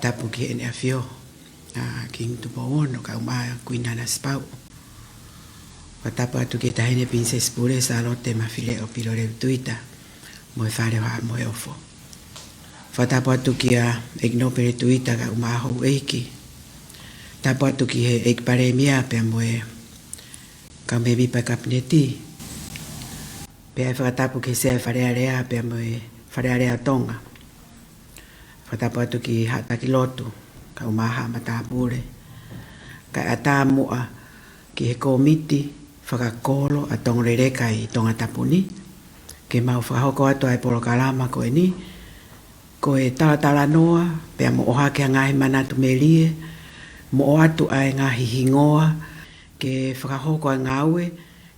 tapu ki ene afio ki tu pono ka uma kuina na spau tapu atu ki tahine pinse spure sa lote ma file o pilore tuita mo fare ha mo ofo tapu atu ki a igno per tuita ka uma ho eki tapu atu ki he ek pare mia pe mo ka me bi pa kapneti pe fa tapu ki se fare area pe mo fare area tonga tapu atu ki hata ki lotu ka umaha matapure ka atamua ki he komiti whakakolo a tongorereka i tonga tapuni ke mau whakahoko atu ai porokalama ko e ni ko e talatala noa pe mo oha ke ngahi manatu melie mo o atu ai ngahi hingoa ke whakahoko ai ngawe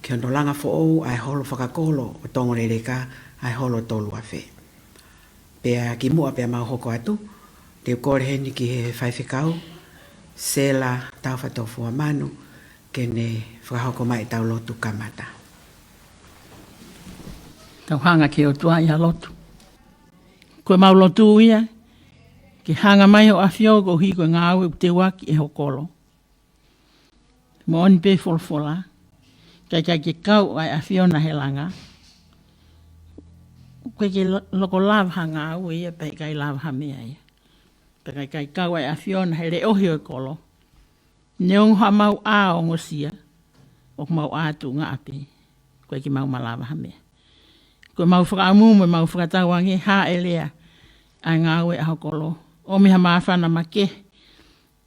ke ondolanga fo ou ai holo whakakolo o tongorereka ai holo tolu afe pea ki mua pea mau hoko atu te kore heni ki he whaiwhikau sela tau whatofu a manu ke ne whakahoko mai tau lotu kamata. Tau hanga ke o tua ia lotu. Koe mau lotu ia, ke hanga mai o awhio ko hiko ngā aue te waki e hokolo. Mo oni pe folfola, kai ke kau ai awhio na he langa. Koe ke loko lawa hanga aue ia, pe kai lawa hamea ia. Pe kai kau ai awhio na he re ohi o kolo. Neong ha mau a o ngosia, o mau a tu ngā ape, koe ki mau malawa hamea. Koe mau whakaamumu, mau whakatawangi, ha e lea, ai ngā aue a hokolo. O miha maafana ma ke,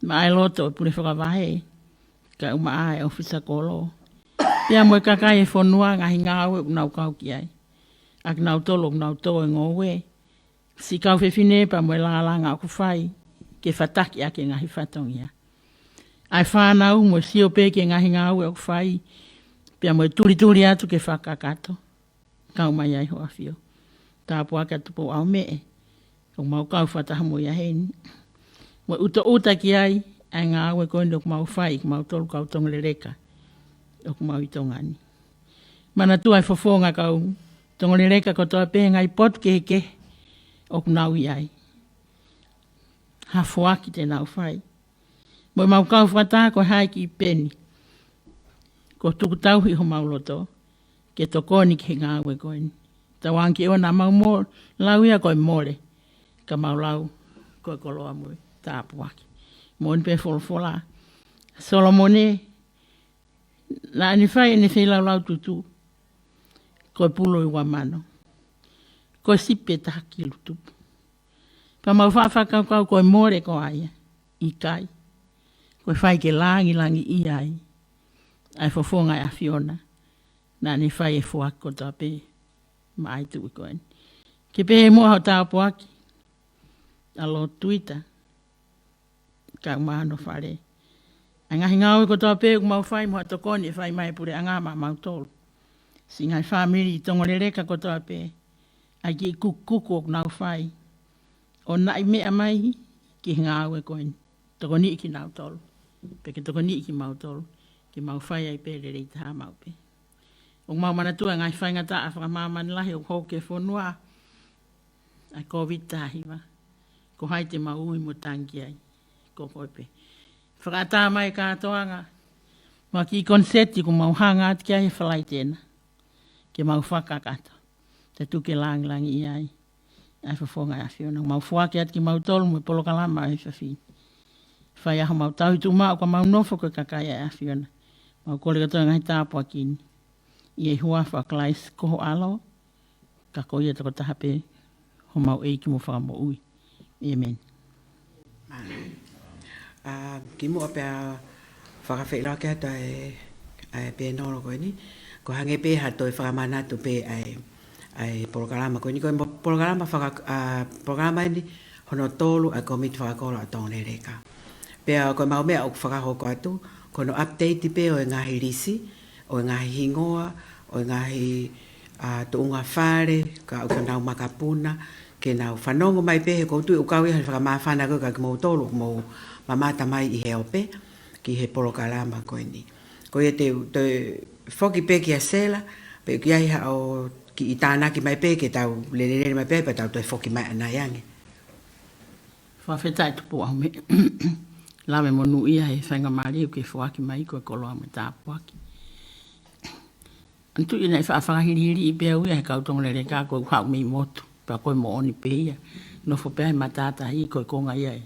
ma ai loto, pure whakawahe, ka uma a e ofisa kolo. Pea moe kakai e whonua, ngahi ngā aue, unau kau ki ai. Ak nau tolo, unau tō e ngōwe. Si kau whewhine, pa moe langa o kuwhai, ke whataki ake ngahi whatongia. Ai whānau mo sio peke ngahi ngā ue o whai, pia mo turi atu ke whakakato, kau mai ai hoa whio. Tāpu aka tupo au mee, o mau kau whataha mo ia heni. Mo uta ki ai ngā ue koende o mau whai, mau tolu kau tongerereka, o mau i tongani. Mana tu ai whafonga kau tongerereka ko toa pehe ngai pot ke, o nau i ai. Hafuaki te nau whai. Mo mau kau whata ko hai ki peni. Ko tuku tauhi ho mau loto. Ke tokoni ki ngā ue koini. Tawangi e wana mau mō lauia koe mōre. Ka mau lau koe koloa mui. Tāpu waki. Mo npe folfola. Solomone. Na ni whai ni whi lau tutu. Koe pulo i wamano. Koe sipe taha ki lutupu. Pa mau whawhakau koe mōre ko aia. I kai. Koe whai ke langi i ai. Ai fofonga a Fiona. Nā ni whai e fuak ko tā pē. Ma ai tui koen. Ke pē mua hau tāpu aki. Alo tuita. Ka umahano whare. Ai ngahi ngāwe ko tā pē kumau whai mua tokoni e whai mai pure angama mau tolu. Si ngai whamiri i tongorereka ko tā pē. Ai ki kuku o nau whai. O nai mea mai ki ngāwe koen. Tokoni ki nau tolu. Peke toko ni ki mau tolu, ki mau whai ai pere rei taha mau pe. O mau manatua ngai whai ngata a whakamāmani lahi o hau ke whonua, ai COVID tahiwa, ko hai te mau ui mo tangi ai, ko koe pe. Whakata mai kātoanga, ma ki konseti ko mau hanga ati kia he whalai tēna, ke mau whakakato, te tuke langi i ai, ai whafonga a whiona, mau whuake ati ki mau tolu mo polokalama ai whawhini. Whai aha mau tauhi tu maa, ka mau nofo koe kakai a Fiona. Mau kore katoa ngai tāpua kini. I e hua whaklais koho alo, ka koia tako tahape, ho mau eiki mo whakamo ui. Amen. Ki mua pia whakawhela ke hata e pē noro koe ni. Ko hange pē hato e whakamanatu pē ai porokalama koe ni. Koe porokalama ni hono tolu a komiti whakakolo a tōnereka. Pea koe mau mea o whakahoko atu, kono update pe o ngahi risi, o ngahi hingoa, o ngahi tuunga whare, ka o nau makapuna, ke nau whanongo mai pe he koutu ukawi hali whakamawhana koe ka ki mau tolu, mau mamata mai i heo pe, ki he porokalama koe ni. Koe te whoki pe ki a sela, pe ki ai o ki i tānaki mai pe, ke tau lelele mai pe, pe tau toi whoki mai ana yange. Whawhetai tupu au me. Lawe monu ia he whainga maari ke whaaki mai koe koloa me tāpuaki. Antu ina i whaafangahirihiri i bea uia he kautongolere kā koe hau mei motu. Pa koe mo oni pe ia. Nofo pēhai matata hi koe konga ia e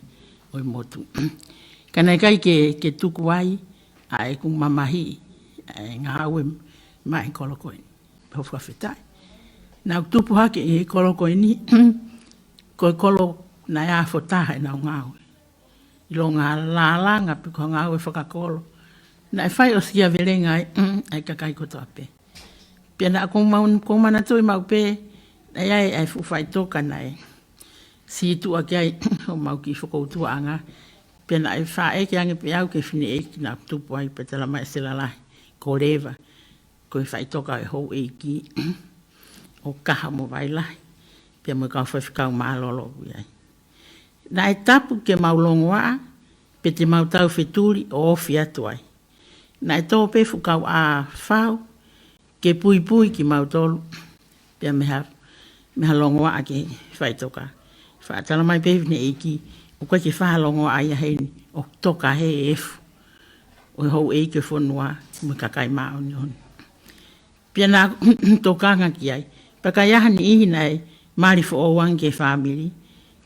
oi motu. Kanai kai ke tuku ai a e kung mamahi ngā aue mai kolokoe. Ho whawhetai. Nau tupu hake e kolokoe ni koe kolo na ia whotaha e nau ngāwe. I lo ngā lālanga pe ko ngāwe whakakolo. Na e whai o skia verenga ai kakai koto ape. Pia na kong mana tui mau pe na iai ai fuwhai toka na e. Si tu a kiai o mau ki whakoutua anga. Pia na e whae ki ange pe au ke whine e ki na tupu ai pe tala mai sila lai. Ko rewa. Ko e whai toka e hou e ki. O kaha mo vai lai. Pia mo kau whawhikau maalolo iai. Na e tapu ke maulongoa, pe te mautau wheturi o ofi atu ai. Na e tō pe fukau a whau, ke pui pui ki mautolu, pia meha longoa a ke whaitoka. Whaatala mai pe vine e ki, o koe ke whahalongoa ai a heini, o toka he e efu. O hou e ke whanua, mui kakai maa oni honi. Pia na tokanga ki ai, pakayahani ihi nei, mari fo o wange family,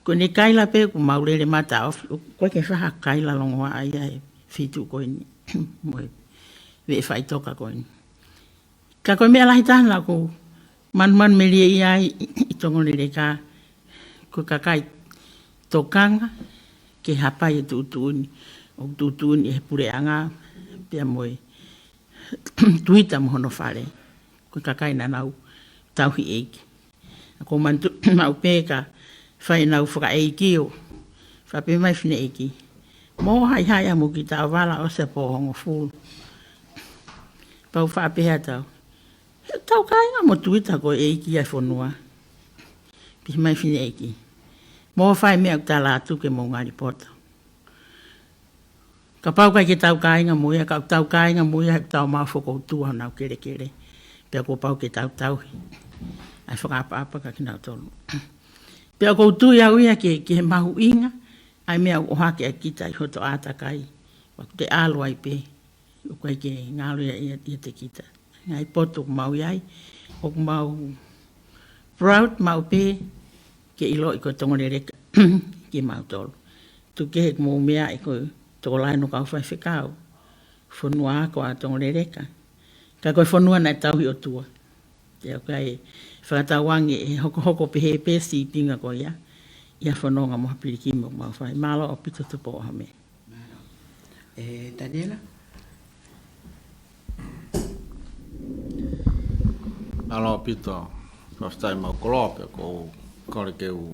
ko ne kaila pe ku maurele mata of ko ke fa kaila longoa ai ai fitu ko ni mo ve fai toka ko ni ka ko me ala hitana ko man meli ai itongo le ka ko kakai tokanga ke hapai tutuni o tutuni e pure anga pe moi tuita mo no fale ko kakai na nau tauhi eki ko man mau peka whai nau whaka eiki o. Whape mai whine eiki. Mō hai amu ki tau wala o se pōhongo fulu. Pau whape hea tau. Tau kāinga mo tuita ko eiki ai whanua. Pihi mai whine eiki. Mō whai mea ku tā lātu ke mō ngāri pota. Ka pau kai ke tau kāinga muia, ka tau kāinga muia he tau mau whakoutua nau kere kere. Pea ko pau ke tau tauhi. Ai whakapa ka ki nau tolu. Pea kou tui au ia ke he mahu inga, ai mea o hake a kita i hoto ātakai. Waku te alo ai pe, o koe ke ngālo ia te kita. Ngai poto ku mau iai, o ku mau proud mau pe, ke ilo i koe tongone reka, ke mau tolu. Tu ke he kumou mea i koe toko lai no kau whai whekau, whanua ako a tongone reka. Ka koe whanua nai tauhi o tua. Te au kai whakatawangi e hoko pehe pesi pinga ko ia. Ia whanonga moha pirikimo mau whai. Malo o pito tupo o hame. Daniela? Malo o pito. Whaftai mau kolope ko kore ke u.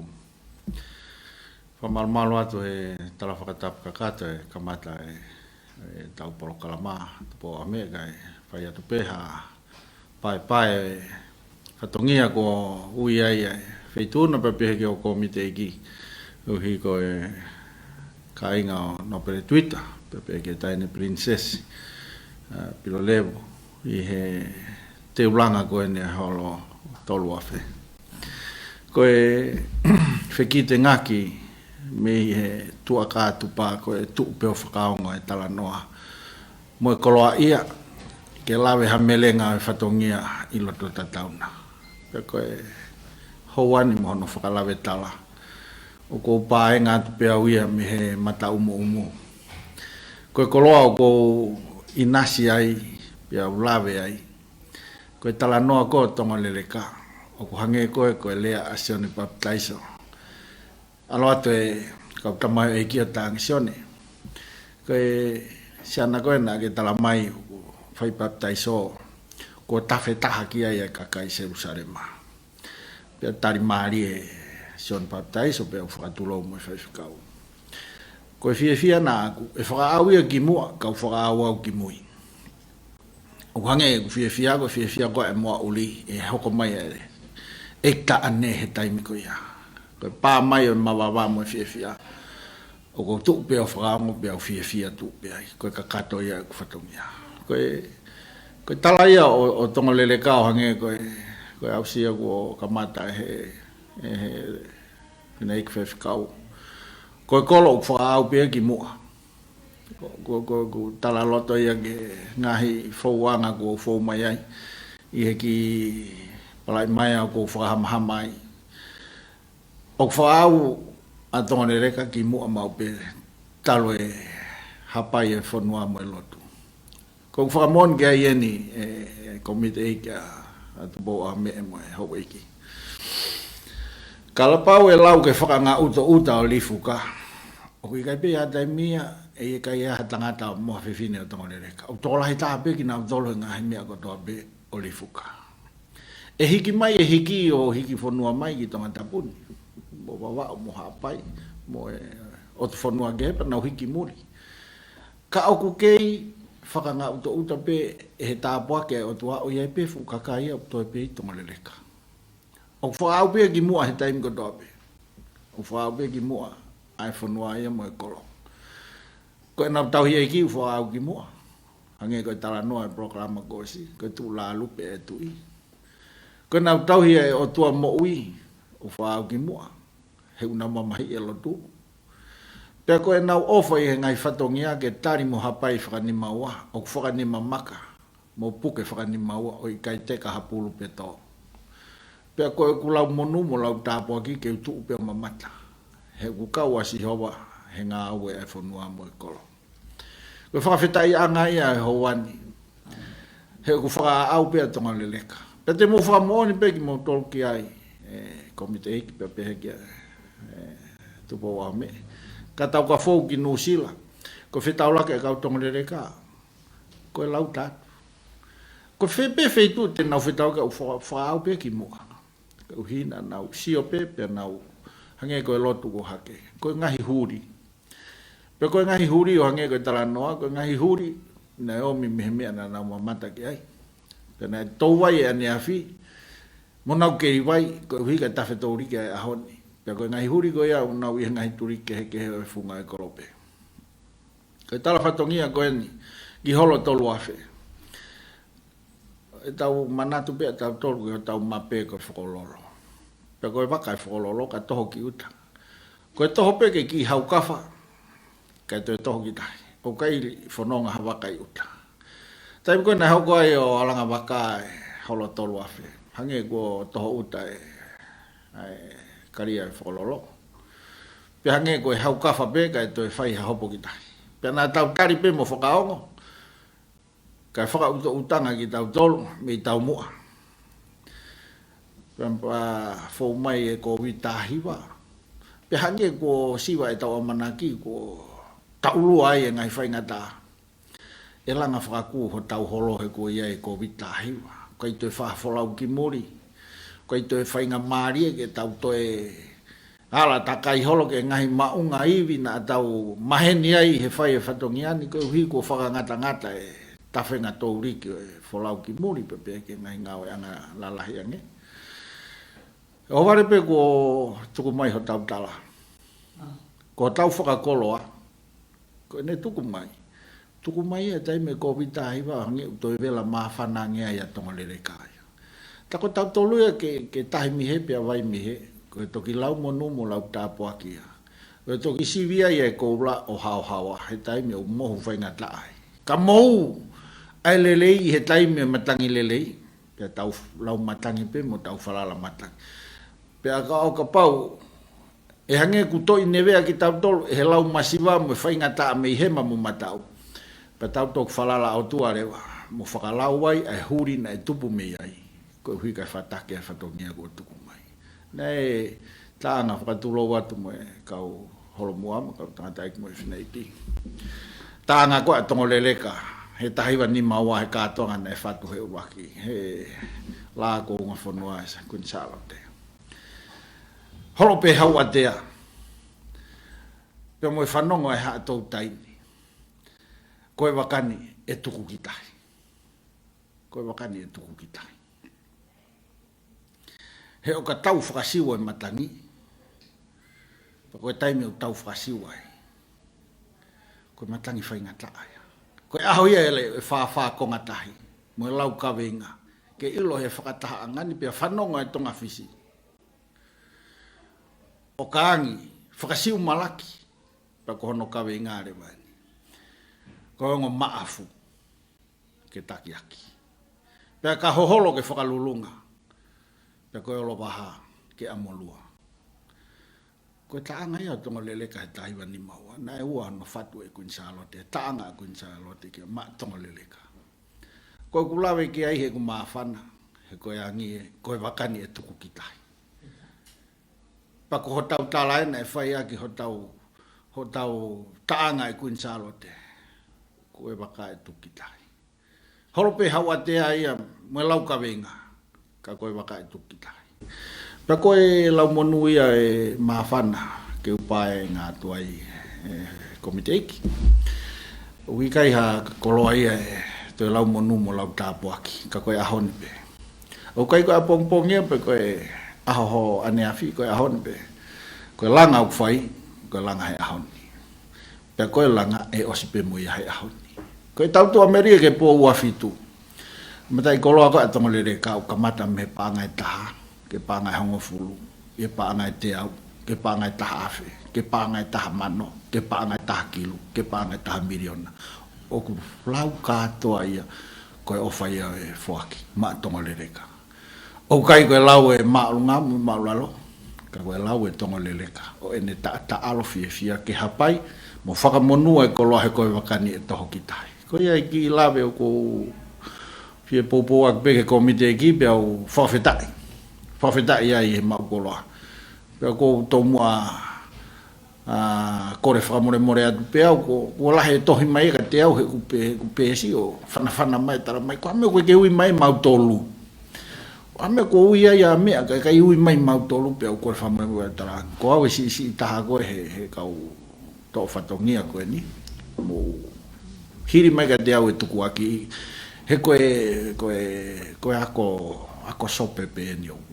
Whamalmalo atu he tala whakatapu kakato e kamata e tau polo kalama. Tupo o hame kai whai atu peha. Pai katongia ko ui ai feituna pe pehe ke o komite iki uhi ko e kainga o no pere Twitter pe pehe ke taine princess pilo levo i he te ulanga ko ene holo tolu afe ko e whekite ngaki me he tua kātupa ko e tuu peo whakaonga e tala noa mo e koloa ia ke lawe hamelenga e whatongia i loto tatauna. Pe koe houani mo no whakalawe tala. O ko pae ngā tupea uia me he mata umu. Koe koloa o ko inasi ai, pia ulawe ai. Koe tala noa ko tonga leleka. O ko hange koe lea asione baptaiso. Alo ato e kau tamai e kia ta angisione. Koe siana koe na ke tala mai whai baptaiso ko tafe taha ki ai kakai Jerusalema. Pea tari maari e sion baptaiso pea whakatulo mo e whaiwhikau. Ko e fia na aku, e whakaawia ki mua, kau whakaawau ki mui. O hange e fia ko e mua uli e hoko mai e ekta ane he taimi ko ia. Ko e pā mai o mawawa mo e fia. O ko tuk pea whakaamo pea fia tuk pea. Ko e kakato ia e kuwhatongia. Ko e tala ia o tonga lele kao hange ko e ausia ko kamata he hina ik whewhikau. Ko kolo whaau pia ki mua. Ko tala loto ia ke ngahi fauanga ko fau mai ai. I ki palai mai au ko whahamhamai. O whaau atone reka ki mua mau pe talo e hapai e whanua mo e lotu. Ko whakamon kia ieni komite ika atu bo a me mo e hau iki. Kalapau e lau ke whakanga uta o lifu ka. O kui kai pe hata mia e kai ha tangata mo fifine o tongone reka. O tola hita pe ki na tolo nga mia ko to be o lifu ka. E hiki mai e hiki o hiki whanua mai ki tonga tapuni. Mo wawa mo hapai mo o te whanua gepa na hiki muri. Ka oku kei whakanga uta pe e he tāpua ke o tua o iai pe whukakai o toi pe i tongone reka. O whaau pe ki mua he taimi ko tope. O whaau pe ki mua ai whanua ia mo e kolo. Ko e nau tau hi e ki whaau ki mua. Hange koe tala noa e programa kosi. Koe tu la lupe e tui. Ko e nau tau hi e o tua mo ui. O whaau ki mua. He una mamahi e lo tu. Pea ko e nau ofa i he ngai whatongia ke tari mo hapai whakanima ua. O whakanima maka. Mo puke whakanima ua. O i kai teka hapulu pe tō. Pea ko e kulau monu mo lau tāpua ki ke utu upe o mamata. He kukau asi hoa he ngā aue e whanua mo e kolo. Koe whakawhetai anga ia e houani. He ku whaka au pia tonga leleka. Pea te mo whakamooni peki mo tolu ki ai. Komite hiki pia pehe kia. Tupo wa me. Ka tau ka fōu ki Nusila. Ko whetau laka e kau tonga leleka. Koe lau tātu. Ko whepe wheitu te nau whetau ka whaka au pia ki mua. Ka uhina nau sio pepe nau. Hange koe lotu ko hake. Koe ngahi huri. Pe koe ngahi huri o hange koe tala noa. Koe ngahi huri. Naomi mehemea na nau mamata ki ai. Pena tau wai e ane awhi. Monau keri wai. Koe hika tawhe tau rike ai ahoni. Pe koe ngahi huri koe au nau i ngahi turi kehe o e funga e korope. Koe tala whatongia koe ni. Ki holo tolu awhe. E tau manatu pia tau tolu koe tau mape koe whakololo. Pea koe waka e whakololo ka toho ki uta. Koe toho peke ki haukawa, kai toi toho ki tahi. O kai whanonga hawa kai uta. Taimi koe na hau koe o alanga waka e holo tolu awhe. Hange ko toho uta e karia e whakololo. Pea hange koe haukawa pe kai toi whai hahopo ki tahi. Pea nā tau kari pe mo whakaongo. Kai whaka uta utanga ki tau tolu, me tau mua. Pampa fo mai e ko witahiwa. Pe hange ko siwa e tau amanaki ko taulu ai e ngai whaingata. E langa whakaku ho tau holo he ko ia e ko witahiwa. Ko i toi whafolau ki muri. Ko i toi whainga maari ke tau toi ala takai holo ke ngai maunga iwi na tau maheni ai he whai e whatongiani. Ko hui ko whakangata ngata e tawhenga tau riki e folau ki muri pepe ke ngai ngau e anga lalahi ange. O ware pe ko tuku mai ho tau tala. Ko tau whakakoloa. Ko ne tuku mai. Tuku mai e taime ko witahiwa hangi utoi vela mawhana ngea ia tonga lelekaya. Tako tau toluia ke tahi mihe pia vai mihe. Ko toki lau monu mo lau tāpua kia. Ko toki sivia ia e koula o hao hawa. He taime o mohu whainga taai. Ka mohu ai lelei he taime matangi lelei. Pia tau lau matangi pe mo tau whalala matangi. Pea ka o ka pau, e hange ku toi nevea ki tau tolu, e he lau masiwa mo whainga taa mei hema mo matau. Pea tau toku whalala au tua rewa, mo whakalau wai, ai huri na e tupu mei ai. Ko hui kai whatake a whatongia ko tuku mai. Nei, tāna whakatulo watu mo e kau holo muama, kau tangatai ki mo e whinei pi. Tāna koe a tongo leleka, he tahiwa ni maua he kātonga na e whatu he uwaki. He lā ko unga whanua esa, kun sālote. Holo pe hau atea. Pea mo e whanongo e haa tau taini. Koe wakani e tuku ki tahi. Koe wakani e tuku ki tahi. He o ka tau whakasiwa e matangi. Pa koe taimi o tau whakasiwa e. Koe matangi whainga taaya. Koe ahoia ele e whawha konga tahi. Mo e lau kawenga. Ke ilo he whakataha angani pea whanongo e tonga fisi. O kaangi, whakasiu malaki, pa ko no ka ngare mai ko ngo maafu ke takiaki pe ka hoholo ke whakalulunga pe ko lo baha ke amolua ko taanga ia tonga lele ka taiwa ni maua na e ua no fatu e kunsalo te taanga kunsalo te ke ma tonga lele ka ko kulawe ke ai he ku mafana he ko yangi ko wakani e tuku kitai pa ko hotau talai na e whai aki hotau taanga e kunsalo te ko e waka e tuku kitai horope hawa te ia mo lau ka venga ka ko e waka e tuku kitai pa ko e lau monuia e mafana ke upae ngā tuai komite iki. Wikai ha koloa ia e te lau monu mo lau tāpuaki ka koe ahoni pe. O kai koe apongpongia pe koe ahoho ane afi koe ahoni pe. Koe langa ukwhai, koe langa he ahoni. Pe koe langa e osipe mui he ahoni. Koe tautu Ameria ke pō uafitu. Matai koloa koe atongolere ka ukamata me pāngai taha. Ke pāngai hongo fulu, ke pāngai te au, ke pāngai taha afe, ke pāngai taha mano, ke pāngai taha kilu, ke pāngai taha miriona. Oku lau kātoa ia, koe ofa ia e whoaki, maa tongoleleka. O kai koe lau e maalunga, maalalo, ka koe lau e tongoleleka. O ene ta alo fia ke hapai, mo whakamonua e koloa he koe wakani e toho kitai. Koe ia ki lawe o ko fia popo akpeke komite e kipe au whawhetai. Whawhetai ai he maukoloa. Pea ko tomua kore whakamore atu pea ko lahe tohi mai ka te au he kupe si o whanawhana mai tara mai. Ko ame koe ke ui mai mautolu. Ame ko ui ai a mea ka ui mai mautolu pea kore whakamore tara. Ko awe si taha koe he kau tō whatongia koe ni. Mo hiri mai ka te au e tuku aki. He koe ako sope pe ni o.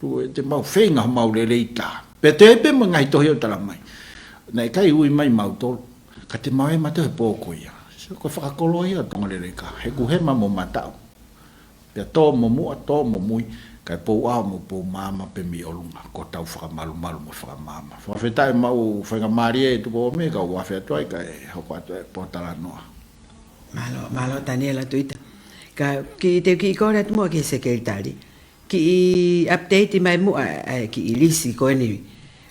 Te mau whenga mau le reita. Pe te epe mo ngai tohi o tala mai. Nei kai ui mai mau tolu. Ka te mau e mate he pōko ia. Ko whakakolo ia tonga le reika. He kuhema mo matau. Pe tō mo mua, tō mo mui. Kai pō ao mo pō mama pe mi olunga. Ko tau whakamalu mo whakamama. Whawhetai mau whenga maria e tuko o me ka uawhea tuai ka e hoko atu e pōtala noa. Malo Daniela tuita. Ka ki te ki kore atu mua ki sekretari. Ki update mai mua ki lisi ko ni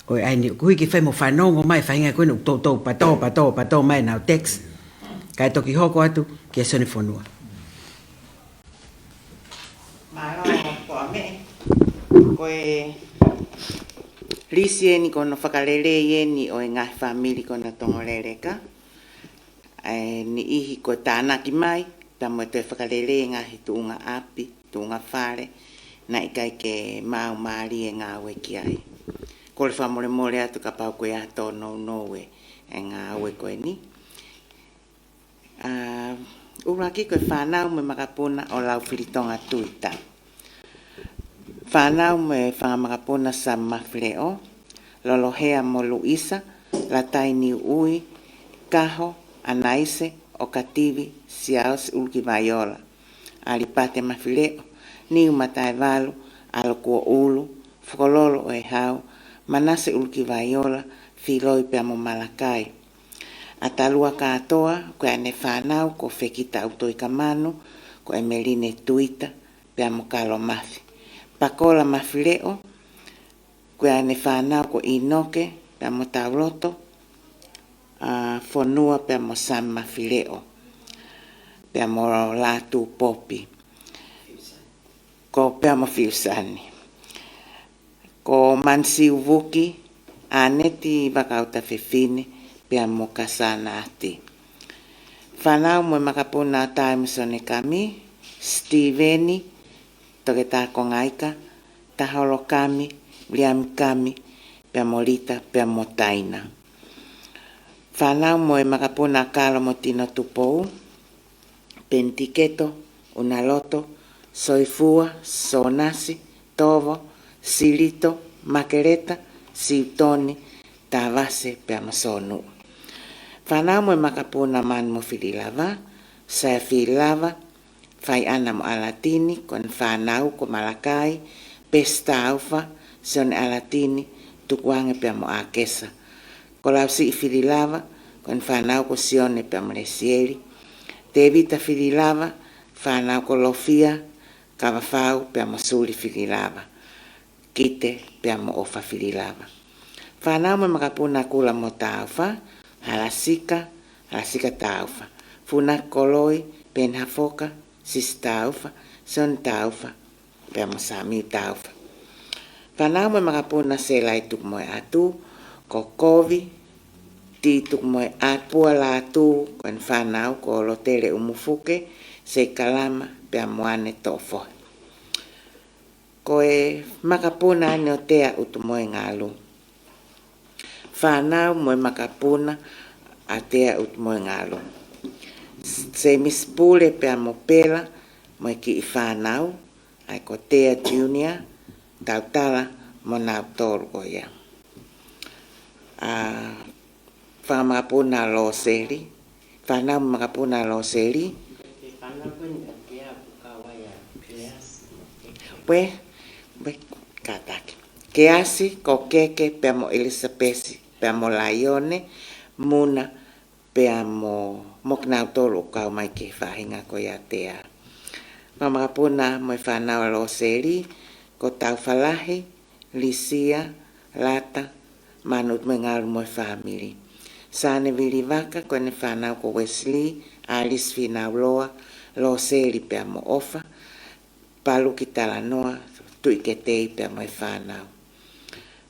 o ai ni ku ki fai mo fanongo mai fai nga ko no to pato mai na text kai to ki hoko atu ki sone fonua Maro ko ame ko lisi ni ko no fakalele ye ni o nga family ko na tongolele ka ni ihi ko tana ki mai tamo te fakalele nga hitunga api tunga fare na ikai ke mau mari e ngā we ki ai. Ko le whamore atu ka pau koe ato no we e ngā we koe ni. Uraki koe whanau me makapuna o lau whiritonga tuita. Whanau me whangamakapuna sa mawhireo, lolohea mo Luisa, la taini ui, kaho, anaise, o kativi, siaos ulki vaiola. Alipate mawhireo, ni umatai valu, alokua ulu, whakololo o e hau, manase ulki vaiola, filoi pia mo malakai. Atalua katoa, koe ane whanau, ko whekita autoi ka manu, ko e meline tuita, pia mo kalo mafi. Pakola mawhireo, koe ane whanau ko inoke, pia mo tauloto, fonua pia mo sam mawhireo, pia mo latu popi. Ko pia mo fiusani. Ko mansi uvuki, aneti wakauta fefine, pia mo kasana ati. Whanau mo makapuna taimsone kami, Steveni, toke tako ngaika, taholo kami, liam kami, pia mo lita, pia mo taina. Whanau mo makapuna kalo mo tino tupou, pentiketo, unaloto, soifua, sonasi, tovo, silito, makereta, siutoni, tavase, peamasonu. Whanau mo makapuna man mo fililava, sa fililava, fai ana mo alatini, kon whanau ko malakai, pesta aufa, son alatini, tukuange pea mo akesa. ko lausi fililava kon whanau ko sione pe amresieri, te evita fililava whanau ko lofia kawafau pe amasuri fililava, kite pe amo ofa fililava. Whanau me makapuna kula mo taufa, halasika taufa, funa koloi pen hafoka, sis taufa, son taufa, pe amasami taufa. Whanau me makapuna selai tuk moe atu, ko kovi, ti tuk moe apua la atu, kon whanau ko lotere umufuke, se kalama pe amoane tofo. Ko e makapuna ane o tea utu moe ngalu. Whanau moe makapuna a tea utu moe ngalu. Se mispule pe amopela moe ki i whanau, ai ko tea junior, tautala mo nau toru ko ia. Whamakapuna lo seri, whanau makapuna lo seri. We kataki. Keasi ko keke pe amo Elisabesi, pe amo Laione, muna pe amo moknau tolu kau mai ke whahinga ko ia tea. Whamakapuna mo whanau lo seri, ko tau whalahi, lisia, lata, manut mengalu mo family. Sane vili waka ko ne whanau ko Wesley, Alice Finauloa, lo seri pe amo ofa, palu ki talanoa, tui ke tei pe amo whanau.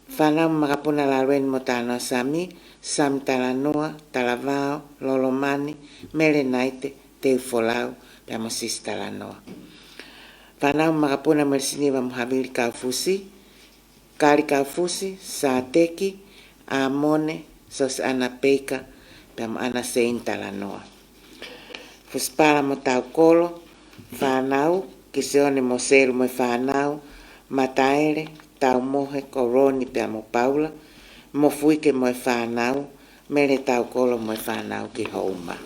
Whanau makapuna laluen mo tanoa sami, sam talanoa, talavao, lolomani, mele naite, teu folau, pe amo sis talanoa. Whanau makapuna mersiniwa muhavili kaufusi, kari kaufusi, saateki, amone, sos ana peika, pe amo ana sein talanoa. Fuspala mo tau kolo, whanau, kiseone mo seru mo whanau, mataere, tau mohe koroni pe amo Paula, mo fuike mo whanau, mere tau kolo mo whanau ki houma.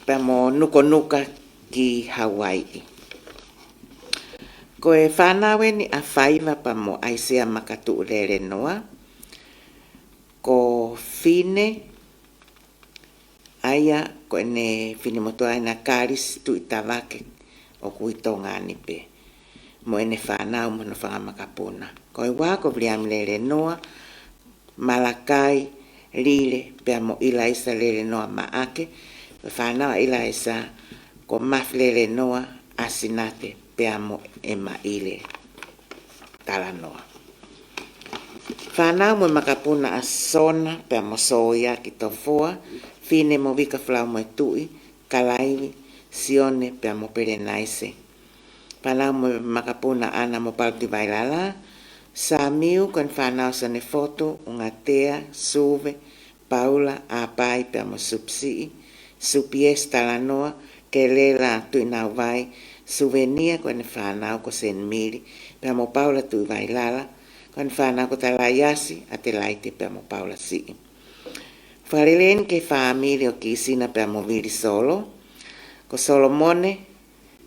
Pe amo nuka ki Hawaii. Ko e whanau ni a whaiva pa mo aisea makatu rere noa, ko fine, aia ko ene fine motoa ina karis tu itawake o kuitonga ni pe. Mo ene whanau mo no whangamakapuna. Ko e wako vriam lere noa, malakai, lile, pe amo ila isa lere noa maake, whanau ila isa ko maf lere noa asinate pe amo e maile tala noa. Whanau mo makapuna asona pe amo soia ki tofoa, fine mo vika flau mo tui, kalaiwi, sione pe amo perenaise. Whanau mo makapuna ana mo pauti vailala, Samiu kon whanau sa ne foto, ungatea, suve, Paula, apai pe amo supsii, supies talanoa, ke lela tui nau vai, suvenia kon whanau ko sen miri, pe amo Paula tui vailala, kon whanau ko talayasi, ate laite pe amo Paula sii. Whalelen ke whaamiri o ki sina pe amo viri solo, ko Solomone,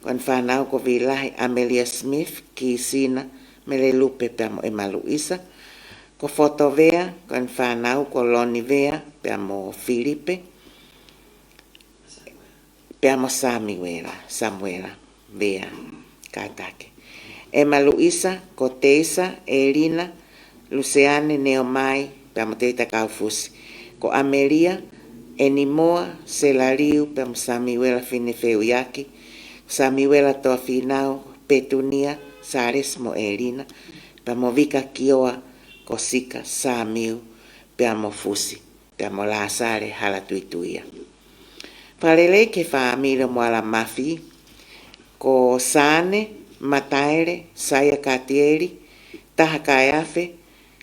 kon whanau ko vilahi Amelia Smith, ki sina, mele lupe pe amo Emma Luisa, ko Fotovea, kon whanau ko Loni Vea, pe amo Filipe, pe amo Samuela, Vea, katake. Emma Luisa, ko Teisa, Elina, Luciane, Neomai, pe amo Teita Kaufusi, ko Amelia, Enimoa, Selariu, pe amo Samuela Finefeuiaki, Samuela Toafinau, Petunia, Sares mo Elina, pe amo Vika Kioa, Kosika, Samiu, pe amo Fusi, pe amo Lasare, hala tuituia. Palele ke família mo ala mafi, ko Sane, Mataere, Saya Katieri, Taha Kaiafe,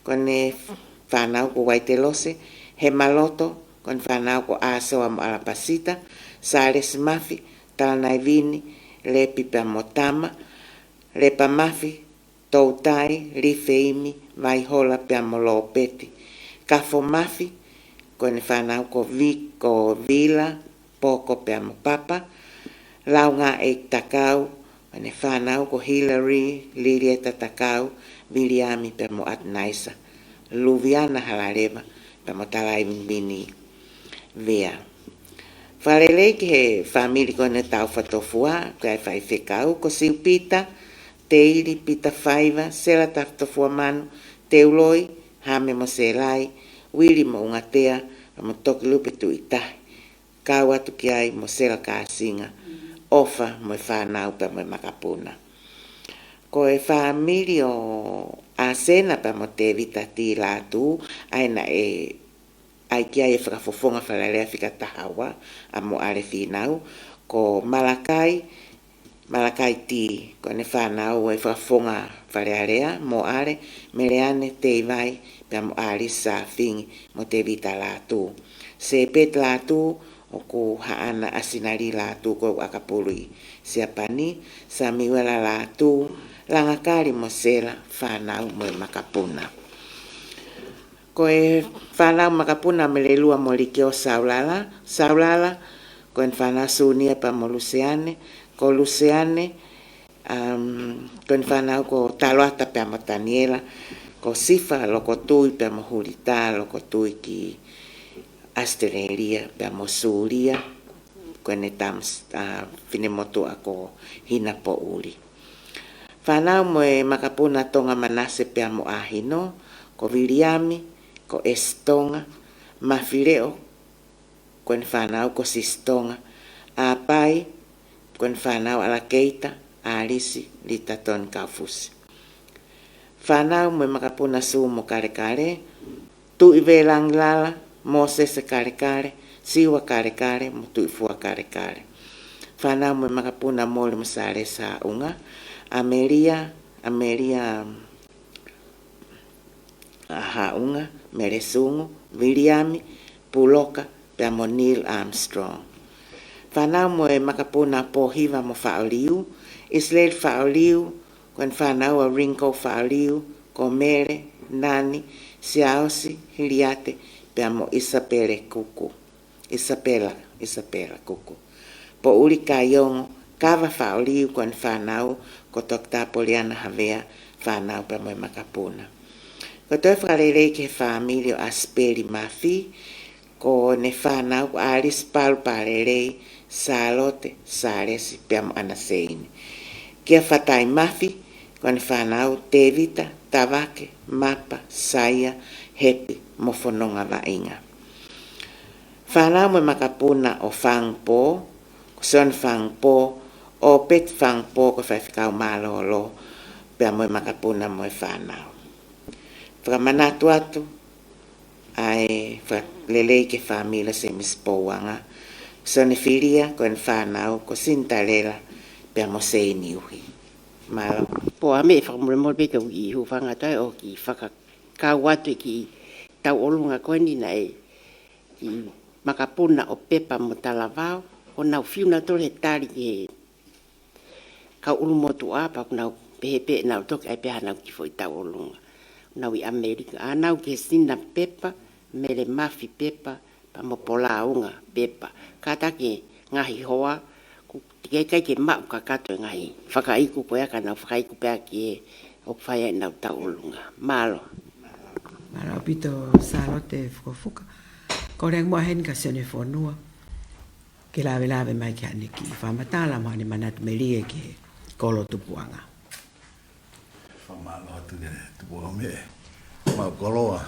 kone whanau ko Waitelose, Hemaloto, kon whanau ko Asoa mo ala Pasita, Sares Mafi, Talanaivini, Lepi pe amo Tama, Lepa Mafi, Toutai, Rifeimi, Vaihola pe amo Lopeti, Kafo Mafi, kone whanau ko Vila, Poko pe amo Papa, Launga e Takau, kone whanau ko Hillary, Lirieta Takau, Viliami pe amo Atnaisa, Luviana halareva pa motalai mini vea. Falele ki he famili kone tau fatofua, kai fai whekau ko siu pita, teiri pita whaiva, sela tafutofua manu, teuloi, hame mo selai, wili mo ungatea, mo toki lupe tu itahi. Kau atu ki ai mo sela kāsinga, ofa mo whanau pa mo makapuna. Ko e famili o asena pa mo te vita ti lātu, aina ai kia e whakafofonga whalalea whika tahawa, a mo are whinau, ko Malakai ti, ko ne whanau e whakafonga whalearea, mo are, mereane te iwai, pa mo are sa whingi, mo te vita lātu. Se pet lātu, o ko haana asinari lātu ko akapului. Siapani, sa miwela lātu, langakari mo sela whanau mo makapuna. Ko e whanau makapuna me le lua mo like o Saulala, ko e whanau sunia pa mo Luseane, ko Luseane, ko e whanau ko taloata pa mo Taniela, ko sifa loko tui pa mo Hurita, loko tui ki Australia pa mo Suria, ko e tam finemotu ako hina po uli. Whanau mo e makapuna tonga manase pe mo ahino, ko Viliami, ko Estonga, mawhireo, ko whanau ko Sistonga, a pai, ko whanau ala keita, a risi, lita ton kaufusi. Whanau mo e makapuna su mo kare, tu i velang lala, Moses kare, siwa kare, mo tu i fua kare. Whanau mo e makapuna mole mo sare sa unga, Ameria haunga, Meresungu, Viliami, Puloka, pa mo Neil Armstrong. Whanau mo e makapuna pohiva mo whaoliu, Israel whaoliu, kwen whanau a Rinko whaoliu, ko Mere, Nani, Siaosi, Hiliate, pa mo Isabela kuku. Po uli kayongo, kava whaoliu kwen whanau, ko Dr. Poliana Havea, whanau pa mo e makapuna. Ko toi whakarele ke familio Asperi Mafi, ko ne whanau Alice Palparele, Salote, Saresi, pe mo Anaseini. Kia whatai Mafi, ko ne whanau Tevita, Tavake, Mapa, Saia, Hepi, Mofononga Vainga. Whanau mo e makapuna o Whangpo, ko son Whangpo, o pet Whangpo ko whaiwhikau malolo, pe mo e makapuna mo e whanau. Whakamanatu atu, ai whakalelei ke whamila se mispouanga, sone filia ko en whanau ko sintalela, pe mo se iniuhi. Malo. Po ame e whakamuremore pe ka ui hu whangatai o ki whakakau atu ki tau olunga koe ni na e ki makapuna o pepa mo talavao, o nau whiuna tore he tari ki he kau ulu motu apa, ku nau pehe nau toki ai peha nau ki foi tau olunga. Nau i Amerika, anau ke sina pepa, mele mafi pepa, pa mo polaunga pepa. Kata ke ngahi hoa, ke ke mau ka kato ngahi. Whakaiku koe aka nau whakaiku pea ki o whaia nau tau olunga. Malo. Malo pito Salote fuka. Ko reng mo hen ka sene fonua. Ke lave mai ki aniki. Whamatala mo ane manat melie ki kolo tupuanga. Whamalo atu tupuanga me. Mau koloa.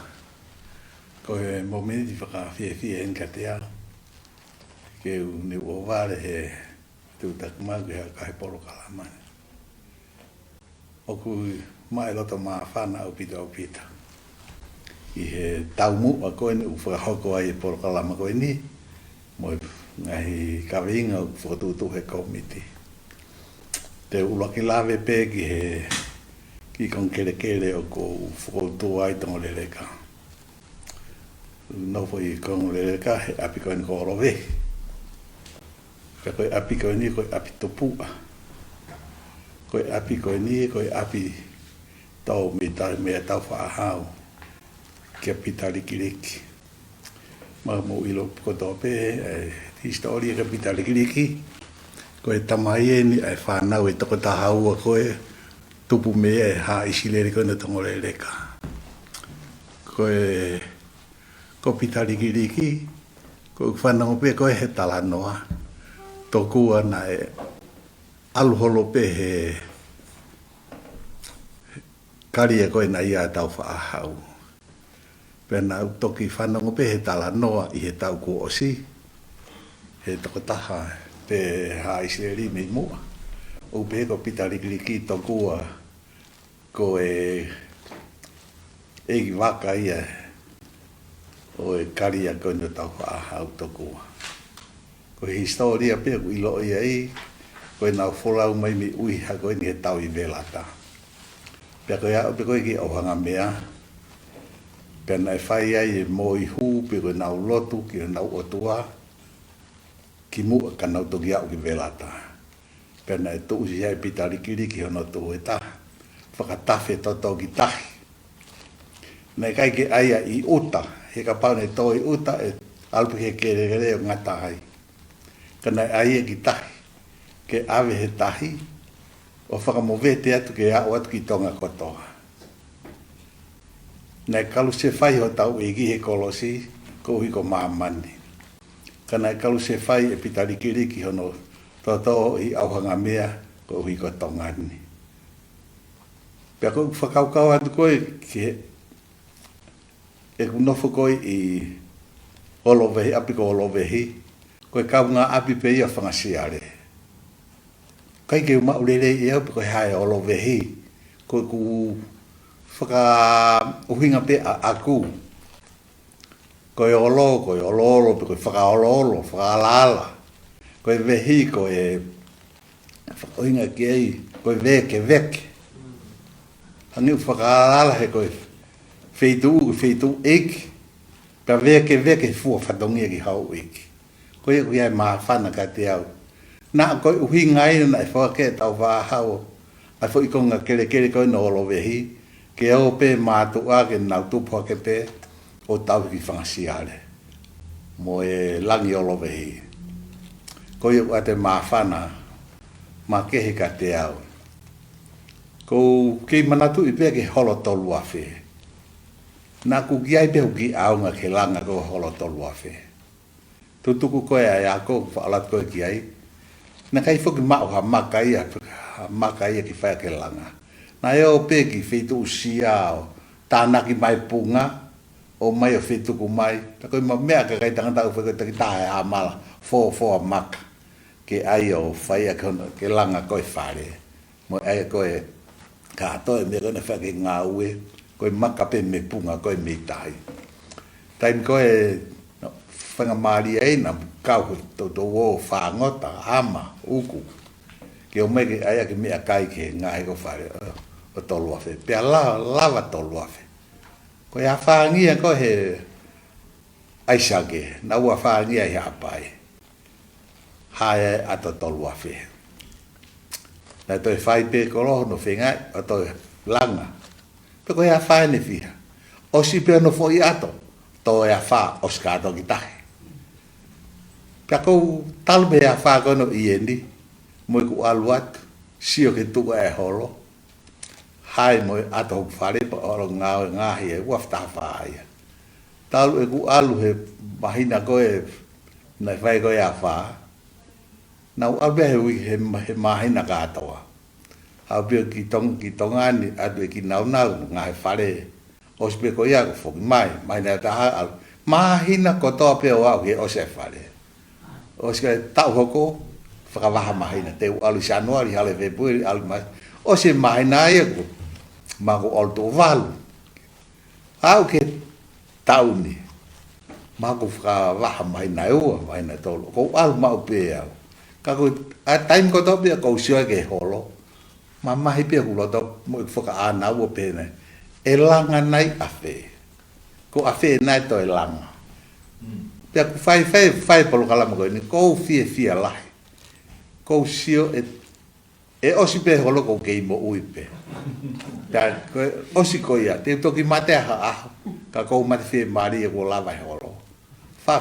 Ko e momenti whakawhiawhia en ka te ao. Ke ne o vare he tūtakumau ke hakahe poro kalamane. Oku mai loto maa whana au pita. I he taumu a koe ni whakahoko ai e poro kalama koe ni. Mo ngahi kawinga u whakatutu he komiti. Te ulaki lawe pē ki he ki kon kere o ko whakautu ai tongo leleka. Nofo i kongo leleka he api koe ni korowe. Koe api koe ni koe api topua. Koe api koe ni koe api tau mea tau whaahau. Kia pita likiliki. Mo ilo kotope, historia ka pita likiliki. Koe tamai e ni ai whanau e toko tahaua koe tupu mea e haa isileri koe na tongo leleka. ko pitariki ko whanau pe koe he talanoa toku ana e aluholo pe he karia koe na ia tau whaahau. Pena toki whanau pe he talanoa i he tau ko osi he toko taha pe haiseri me mua. O pe ko pitariki toku ko e waka ia o e karia koe no tau whaahau toku. Ko he historia pe ko ilo ia koe nau wholau mai mi ui ha koe ni he tau i velata. Pea koe au pe koe ki auhanga mea. Pea nai whai ai e mo i hū pe koe nau lotu ki nau otua. Ki mua ka nau toki au ki velata. Pea nai tuusi hai pitarikiriki hono tuhu e ta. Whakatafe toto ki tahi. Nei kai ke aia i uta. He ka pau nei tō i uta e alpu he kere o ngata hai. Ka nai aia ki tahi. Ke awe he tahi. O whakamowete atu ke au atu ki tonga kotoa. Nei kalu se whai ho tau e ki he kolosi, ko hiko maamani. Ka nei kalu se whai e pitarikiriki hono toto i auhanga mea, ko hiko tongani. Pea ko whakaukau atu koe ki e kunofo koe i olovehi, api ko olovehi, koe kau ngā api pe ia whangasiare. Kai ke maurere i au pe koe hae olovehi, koe ku whaka uhinga pe a aku. Koe olo, pe koe whaka olo, whaka alala. Koe vehi, koe whaka uhinga ki ei, koe veke. Hangi whaka alala he koe feitu eki. Pea veke fua whatongia ki hau eki. Koe koe ai maa whana ka te au. Nā koe uhinga ina na e whake tau wāhau. Ai fo i konga kere koe no olo vehi. Ke au pe mātua ke nau tupu ake pe o tau ki whangasiare. Mo e langi olo vehi. Koe u ate mawhana, ma kehe ka te au. Ko kei manatu i pe ke holo tolu awhi. Nā ku ki ai pe ki aunga ke langa ko holo tolu awhi. Tutuku koe ai ako, whaalat koe ki ai. Nā kai whuki mao ha makaia ki whaia ke langa. Nā eo pe ki whetu usia o tānaki mai punga o mai o whetuku mai. Tā koe ma mea ka kai tangata u whakata ki tahe a mala fō maka. Ke ai o whaia ke langa koe whare. Mo ai koe ka atoe me kone whake ngā ue. Koe maka pe me punga koe me tahi. Taim koe whangamari ei na kau to o whangota, ama, uku. Ke o meke aia ke mea kai ke ngā heko whare o tolu awhi. Pea lava tolu awhi. Ko ia whangia ko he aisake, na ua whangia he apai. Hae ato tolu awhi. Na toi whai pe koloho no whengai, o toi langa. Pe ko ia whaene whiha. O si pea no fo i ato, to ia wha o skato ki tahi. Pea kou talu me a wha kono i endi, moi ku aluat, sio ke tuka e holo, hai moi ato huk whare pa oro ngahi e uafta whaia. Talu e ku alu he mahina koe, na whai koe a wha, na uabe he mahina katoa. Hau pia ki tongani, atu e ki nau ngahi whare, ospe koe ia ku whoki mai na taha alu. Mahina kotoa pia wau he ose whare. O ska tau hoko whakawaha mahina te alu Januari hale Februari alu mai o se mahina ia ko mago alto valu au ke tau ni mago whakawaha mahina ua mahina tolo ko alu mau pe au ka ko a time ko to pe ko sio ke holo mama hi pe ko to mo whaka ana ua pe ne e langa nai afe ko afe nai to e langa pia ku fai polo kalama ko ni ko fia lai ko sio e osi pe holo ko ke mo uipe ta osi ko ia te to ki mate ha ka ko mate fe mari ko lava holo fa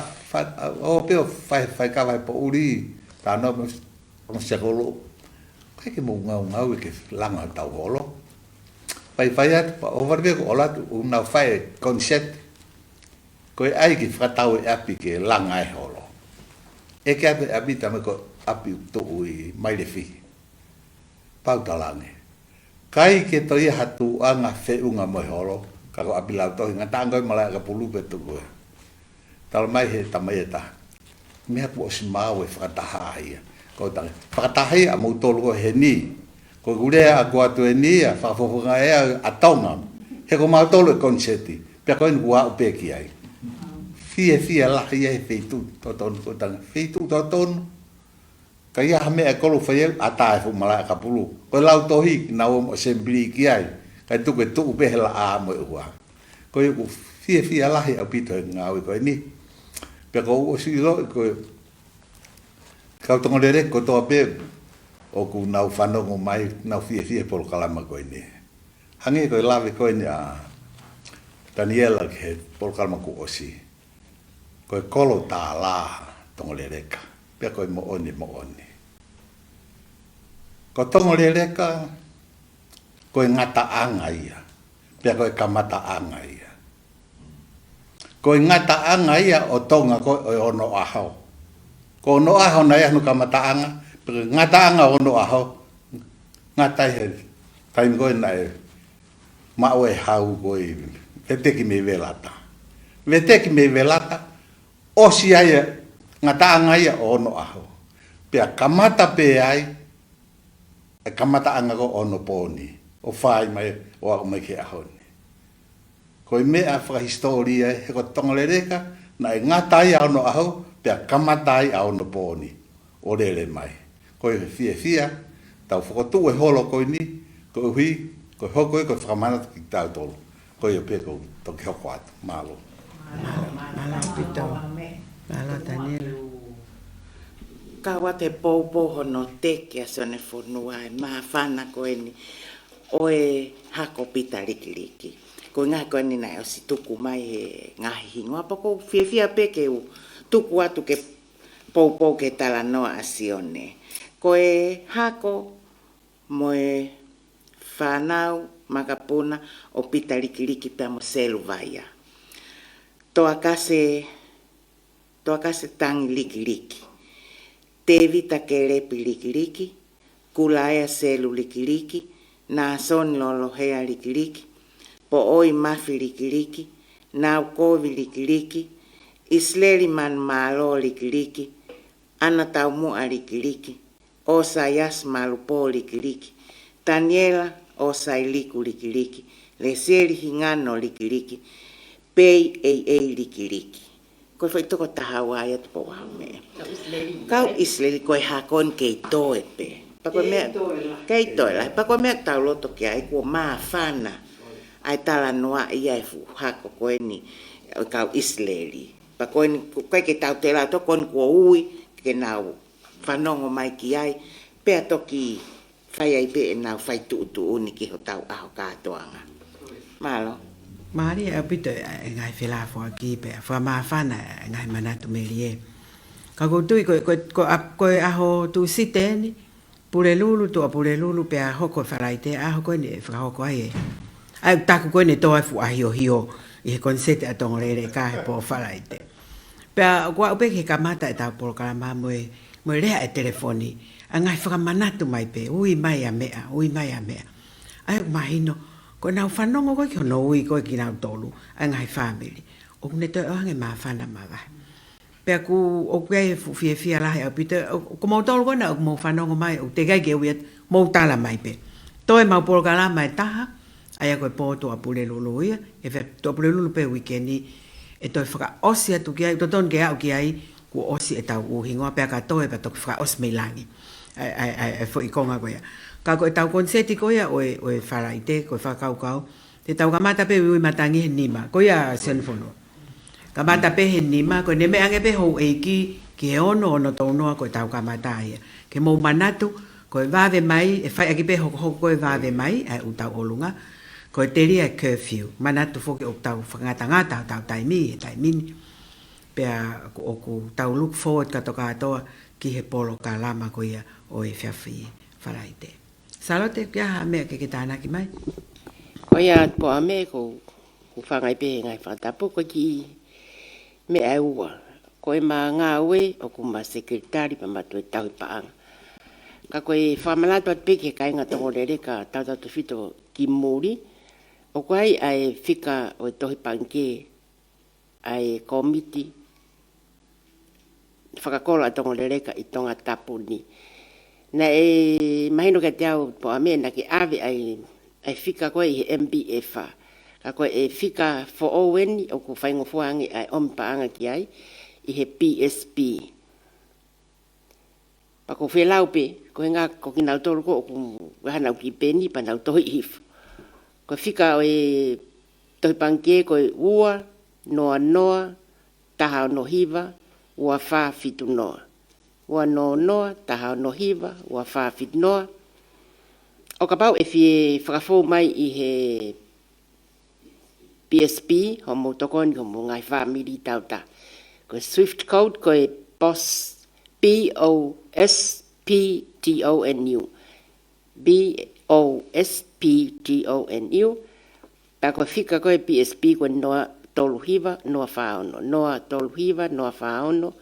o pe fai ka vai po uri ta no se holo kai ke mo ngau ke langa ta holo fai pa overbe ko ola una fai concept ko ai ki fatau e api ke langa e holo e ke api abita me ko api to ui mai le fi pau talange kai ke to ia hatu anga fe unga mo holo ka ko api lau to ngata ngoi mala ka pulu betu ko tal mai he tamai ta me po smawe fatahai ko ta fatahai a mo tolu ko he ni ko gure a ko atu ni a fa fo nga e a tonga he ko ma tolu concept pe ko en wa pe ki ai fie la ia feitu to ton ko tang feitu to ton ka ia me e kolo fai ata fu mala ka pulu ko lau to hi na o assembly ki ai ka tu ke tu be la a mo wa ko fie la ia pito nga ko ni pe ko o si lo ko ka to ngere ko to be o ku na fano mo mai na fie por kalama ko ni hangi ko lave ko ni a Daniela ke por kalama ko osi ko kolo tala tongoleleka pe ko mo oni ko tongoleleka ko ngata anga ia pe ko kamata anga ia ko ngata anga ia o tonga ko ono aho ko no aho na ia no kamata anga pe ngata anga ono aho ngata he time go na ma we hau go vete ki me velata o si ai ngata anga ia ono aho pe kamata pe ai kamata anga ko ono poni o fai mai o mai ke aho ni ko me a fra historia he ko tonglereka na ngata ia ono aho pe kamata ia ono poni o lele mai ko fia tau fo tu e holo ko ni ko hui ko hoko ko framana ki tau tolo ko yo pe ko to ke kwat malo Malo pito. Malo Daniela. Kawa te popo hono te kia sone fonua e mahafana ko eni o e hako pita likiliki. Ko ngā ko eni nai o si tuku mai e ngahi hingoa pa ko fia peke u tuku atu ke popo ke tala noa asione. Ko e hako mo e whanau makapuna o pita likiliki pia mo selu vaia. Toa kase tangi likiliki. Tevi take repi likiliki, kulaea selu likiliki, na son lolohea likiliki, po oi mafi likiliki, na ukovi likiliki, isleri man malo likiliki, anataumua likiliki, osa yas malupo likiliki, Daniela osa iliku likiliki, leseri hingano likiliki, pei ei likiliki. Ko foi toko tahawa ya po wa me. Kau isle ko hakon ke toe pe. Pa ko me ke toe la. Pa ko me ta lo to ke ai ko ma fana. Ai tala noa ia fu hako ko ni kau isle. Pa ko ni ko ke ta te la to kon ko ui ke nau. Fanongo mai ki ai pe to ki fai ai pe na fai tu ni ki ho tau a ka toanga. Malo. Maria apito ngai fela fo ki pe fo ma fana ngai manatu melie ka go tu ko aho tu siteni pure lulu pe aho ko faraite aho ko ni fra ko ai ta ko ni to fu ahio hio e konsete atongore ka po faraite pe ko pe ke kamata ta por kama mo le e telefoni ngai fra manatu mai pe ui mai a mea ai mahino ko na whanongo ko no ui ko ki na tolu ngai family o ne to ange ma fana ma va pe ku o ke fia la e pite ko mo tolu ko na mo whanongo mai o te gai ke ui mo tala mai pe to e ma por kala mai ta ai ko po to apule lulu ia e fe to apule lulu pe weekendi e to fra osia tu ki to ton ke au ki ai ku osi e ta u hingo pe ka to e pe to fra os melangi ai fo ikonga ko ia ka ko tau konseti ko ia o faraite ko fa kau te tau kamata pe ui matangi nima ko ia senfono kamata pe nima ko ne me ange pe ho ki ono to no ko tau kamata ia ke mo manatu ko va ve mai e fa ki pe ho ko va ve mai e u tau olunga ko te ria curfew manatu fo ke o tau ngata tau taimi pe ko tau look forward ka to ki he polo kalama ko ia o e fiafi faraite Salote kia me ke tana ki mai. O ia po ame ko whangai pe ngai whatapu ko ki me aua. Ko e ma ngā ue o ku ma sekretari pa matu e tau paanga. Ka koe whamanatu at peke ka inga tongo rere ka tautatu whito ki muri. O koe ai whika o e tohi panke ai komiti whakakola tongo rere ka i tonga tapuni. Na e mahino ka te au po ame na ki ave ai whika koe i MBF. Ka koe e whika fo oweni o ku whaingo fuangi ai ompaanga ki ai i he PSP. Pa ko whelau pe, ko ngā ko ki nau tolu ko o ku wahanau ki peni pa nau tohi hifu. Ko whika o e tohi panke ko e ua, noa noa, taha no hiva, ua wha fitu noa. Ua noa noa, taha no hiva, ua wha fitu noa. O ka pau e fie whakafou mai i he PSP, ho mo tokoni ho mo ngai whamiri tau ta. Ko Swift Code ko e POS, POSPTONU. BOSPTONU. Pa ko whika ko e PSP ko noa tolu hiva, noa whaono. Noa tolu hiva, noa whaono.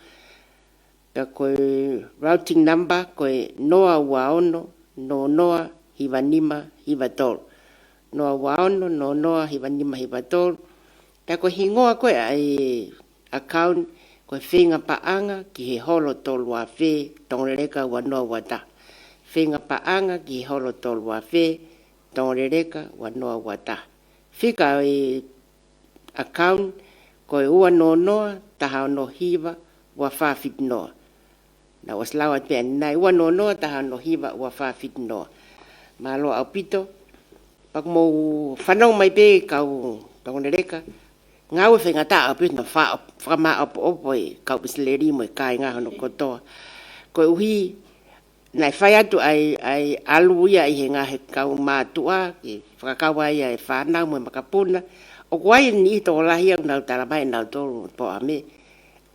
Pa ko routing number ko e noa waono, noa hiva nima, hiva tolu. Noa waono, noa hiva nima, hiva tolu. Pa ko hingoa ko e account ko e whenga paanga ki he holo tolu a whe, tongorereka wa noa wata. Whenga paanga ki he holo tolu a whe, tongorereka wa noa wata. Whika e account ko e ua noa, taha no hiva, wa whawhit noa. Na was lawat pe nai ua noa, taha no hiva, wa whawhit noa. Malo au pito, pak mo whanau mai pe kau tongorereka, ngau e whenga taa apit na whama opo e kau pisleri mo e kai ngā hono kotoa. Ko uhi, nai whai atu ai alu ia i he ngā he kau mātua, ki whakakawa ia e whanau mo e makapuna. O kuai ni i tō lahi au nau taramai nau tōru po ame.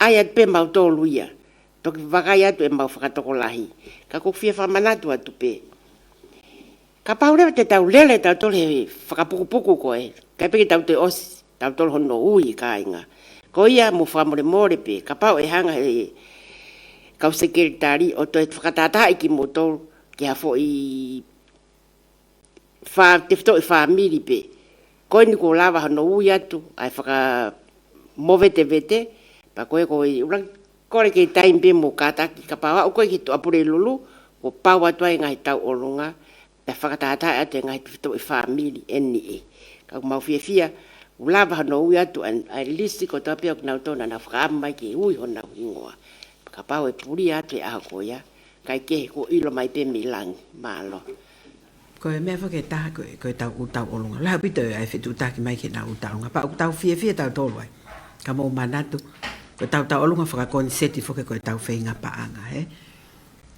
Ai at pe mau tōru ia. Toki wakai atu e mau whakatoko lahi. Ka kuwhia whamanatu atu pe. Ka paurewa te tau lele tau tōru he whakapukupuku koe. Kai peke tau te osi. Tau tolu hono ui ka inga. Ko ia mo whamore more pe, ka pau e hanga he kau sekretari o to e whakatata i ki mo tolu ki hafo i te whito i whamiri pe. Koe ni ko lawa hono ui atu, ai whaka movete vete, pa koe ko i urang kore ke taim pe mo kataki ka pau au koe ki to apure lulu, ko pau atu ai ngahi tau olunga, pe whakatata atu e ngahi te whito i whamiri eni e. Ka mau fia ulava no ui atu ai lisi ko tapia na tona na whakamai ki ui hona ingoa. Ka pau e puri atu e ako ia, kai ke ko ilo mai pe milang malo. Ko e mea whake taha ko e tau utau olunga. Laha pito e ai whetu taki mai ke na utau olunga. Pa utau fia tau tolu ai. Ka mō manatu. Ko tau olunga whakakoni seti whake ko e tau whainga paanga.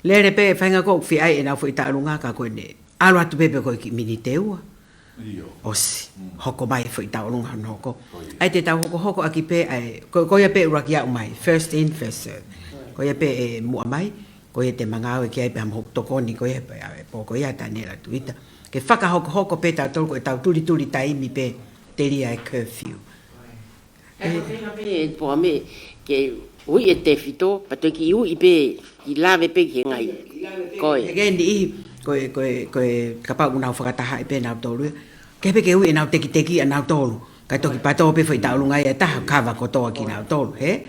Lere pe whainga ko uwhi ai e nau whi tau olunga ka koe ne. Alo atu pepe ko e ki mini teua. Osi, hoko mai fo i tau lunga no hoko. Ai te tau hoko aki pe ai ko ia pe uraki au mai, first in first serve. Ko ia pe e mua mai, ko ia te mangao e ki ai pe am hok tokoni ko ia pe po ko ia tanela tuita. Ke whaka hoko pe tau tolu ko e tau turi taimi pe te ria e curfew. E pe po ame ke ui e te fito, pato ki ui pe i lave pe ki ngai. Koe. Again di koe kapau unau whakataha i pe nau tolu. Kepe ke ui e nau teki a nau tolu. Kai toki pato pe whai tau lungai e taha kawa kotoa ki nau tolu, he?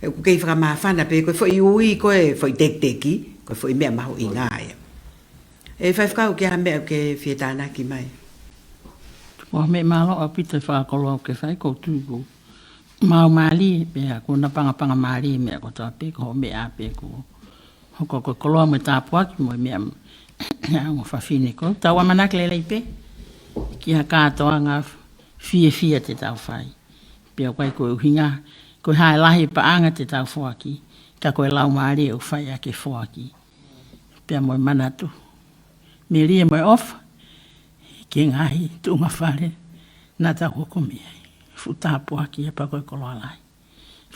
E ku kei whakamawhana pe koe whai ui koe whai teki, koe whai mea mahu i ngāia. E whai whakau ki ha mea ke whietana ki mai. Wa me malo a pita whakolo ke whai ko tūku. Mau mali pe a ko na panga mali me ko ta pe ko me a pe ko. Hoko ko koloa me tāpua ki mo mea ngā whawhine ko. Tau amanak lele i pe. Ki ha kātoa ngā fia te tau whai. Pea koe koe uhinga. Koe hae lahi paanga te tau whoaki. Ka koe lau maari e uwhai a ke whoaki. Pea moe manatu. Me ria moe off. Ki ngahi tunga whare. Nā tau hoko mea. Futāpua ki e pa koe koloa lahi.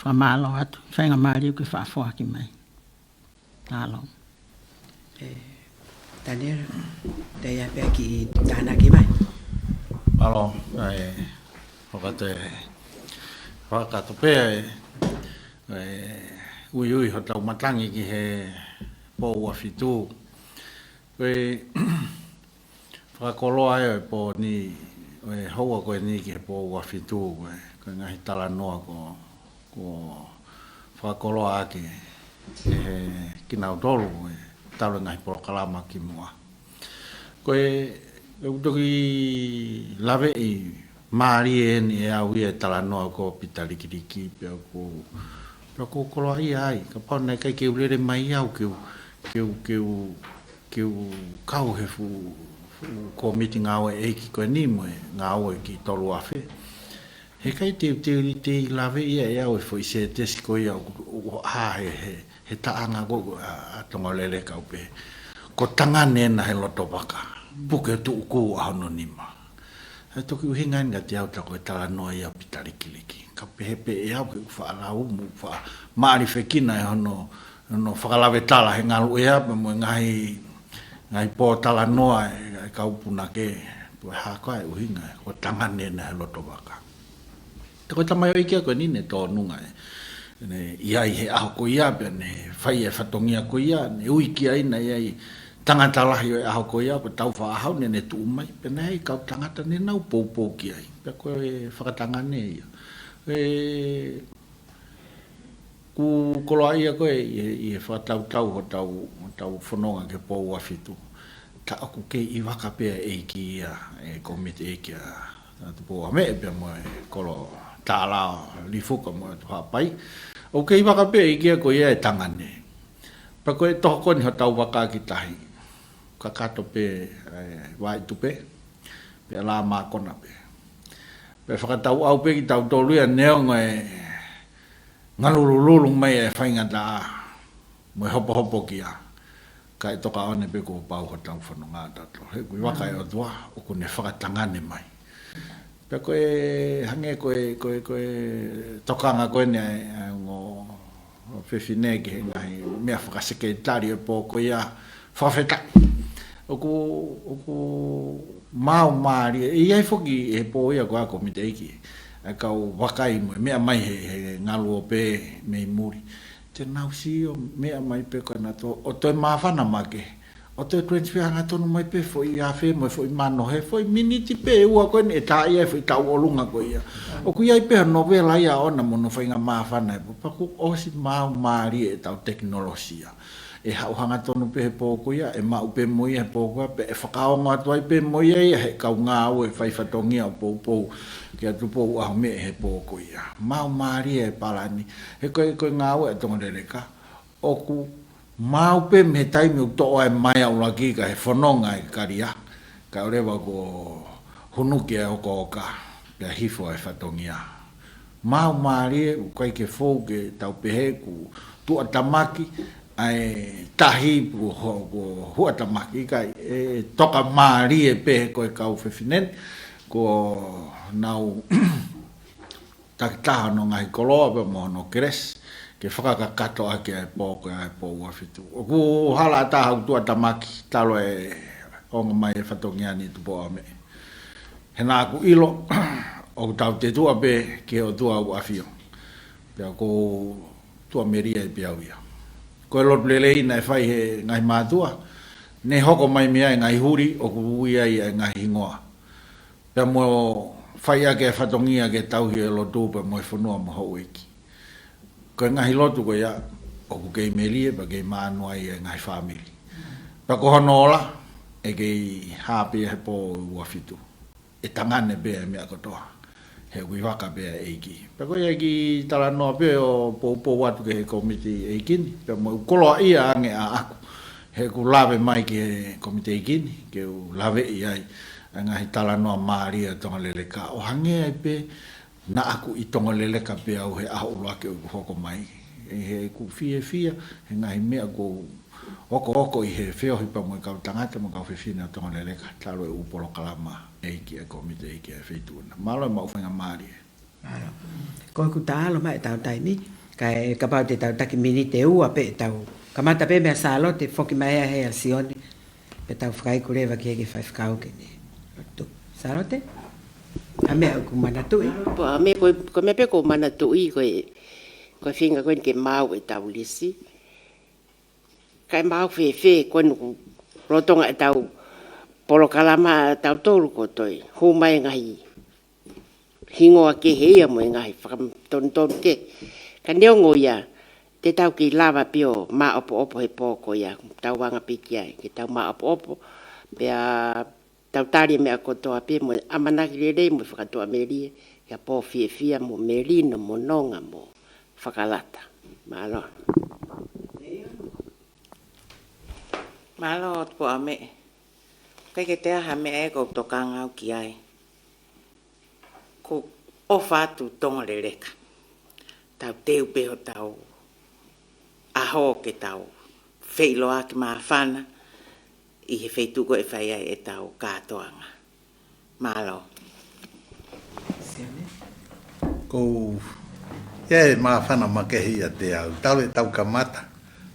Whamalo atu. Whainga maari u ke whawhoaki mai. Tālo. Tanera, te ia pe ki tāna ki mai. Malo, whakata pēa ui ho tau matangi ki he pōua whitū. Koe whakakoloa e pō ni, haua koe ni ki he pōua whitū, koe ngahi tala noa ko whakakoloa ake he kinau tolu, tau ngahi porokalama ki mua. Koe utoki lawe i maari e ni e au ia tala noa ko pitarikiriki pia ko koloa ia ai. Ka pau nei kai keu lere mai au keu kau he fu ko miti ngāwe e ki koe ni moe ngāwe ki tolu awhe. He kai te lawe ia e au e fo i se tesi ko ia he taanga go a tonga lele kaupe. Ko tangane na he loto waka. Puke tu uku ahono nima. E toki uhinga nga te au tako e tala noa ia pitarikiliki. Ka pehepe e au ke uwha ala umu, uwha maari whekina e hono whakalawe tala he ngalu e apa mo ngai pō tala noa e kaupuna ke. Pue haka e uhinga e ko tangane na he loto waka. Tako tamai o ikia koe nine tō nunga e. Iai he aho ko ia pia ne whai e whatongia ko ia, ne uikia ina iai tangata lahi o e aho ko ia, pa tau whaahau ne tu umai, pe nei kau tangata ne nau pou ki ai, pe koe e whakatangane ia. Ku koloa ia koe i e whakatau ho tau whanonga ke pou a whitu. Ta aku ke i waka pia e ki ia, e komite e ki a tupo a me, pia mo e kolo tāla li fuka mo e tuha pai. O ke i waka pia e ki a koe ia e tangane. Pa koe toho koni ho tau waka ki tahi. Kakato pe wai tupe pe la ma kona pe whakatau au pe ki tau tolu ia neonga e ngalulululu mai e whainga ta mo hopo ki a ka e toka one pe ko pau ho tau whanonga tato he kui waka e o tua o kune whakatangane mai pe koe hange koe tokanga koe ne ngo whewhine ki he ngai mea whakaseke tari e po koe ia whawheta oku mau maari e ai foki e po ia ko ako miteiki e kau wakai mo mea mai he ngalu o pe me muri te nau si o mea mai pe ko na to o to mafana make o to transfer nga to no mai pe foi a fe mo foi mano he foi miniti pe ua ko ne ta ia foi ta olunga ko ia o ku ia pe novela ia ona mo no foi nga mafana pa ku o si mau maari e ta teknologia e hauhanga tonu pe he pōko ia, e mau pe moia he pōko pe e whakaonga tuai pe moia ia, he kau ngā o e whaifatongia o pōpō, ki atu pōu aho me he pōko ia. Mau maari e palani, he koe ngā o e tonga rereka, oku mau pe me taimi o toa e mai au laki ka he whanonga e karia, ka orewa ko hunuki e hoko oka, pe hifo e whatongia. Mau maari e, koe ke fōu ke tau pehe ku tua tamaki, ai tahi ko huata maki kai e toka maari e pe ko e kau fefinen ko nau taktaha no ngai koloa pe mo no kres ke whakakato ake ai pōko ai pōua whitu o ku hala taha utua tamaki talo e onga mai e whatongia ni tupo ame he nā ku ilo o tau te tua pe ke o tua u awhio pia ko tua meria e piau ia ko lo lelei na fai he ngai matua ne hoko mai mea ngai huri o ku ia ia ngai ngoa pe mo fai ake fatongia ke tau he lo tu pe mo fonua mo hoiki ko ngai lotu ko ia o ku ke melie ba ke manu ai ngai family pa ko honola e ke happy he po wafitu e tangane be me ko to he waka be eiki pe ko ki tala no pe o po watu ke komite eikin pe mo kolo ia ange a aku he ku lave mai ke komite eikin ke u lave ia anga tala no maria tonga leleka o hange pe na aku i tonga leleka pe au he a o ke u hoko mai he ku fia he ngai me ko oko i he feo hi pa mo ka tangata mo ka fina tonga leleka talo e upolo kalama eiki e komite eiki e feituna. Malo e mau whainga maari. Ko ku tālo mai tau taimi, ka pau te tau taki mini te ua pe tau. Ka mata pe mea sālo te whoki mai a hea sione, pe tau whakai kurewa ki heke whai whakau ke ne. Sālo te? Ame au kumana tui. Po ame ko me pe ko mana tui ko finga ko ke mau e tau lisi. Kai mau fe ko nu rotonga e tau polo kalama tau tolu ko toi. Hu mai ngai. Hingo ke heia mo ngai fakam ton te. Kan deo ngoia te tau ki lava pio ma opo he poko ya tau wanga pikia ke tau ma opo pe tau tari me akotoa pe mo amanaki lele mo whakatoa meri ya po fia mo merino mo nonga mo whakalata. Malo. Malo po ame. Kai ke te aha me e ko toka ngau ki ai. Ko ofatu tonga le reka. Tau teu peho tau aho ke tau wheiloa ki maa whana i he wheituko e whai ai e tau kātoanga. Malo. Ko e ma fana ma ke hia te au tau kamata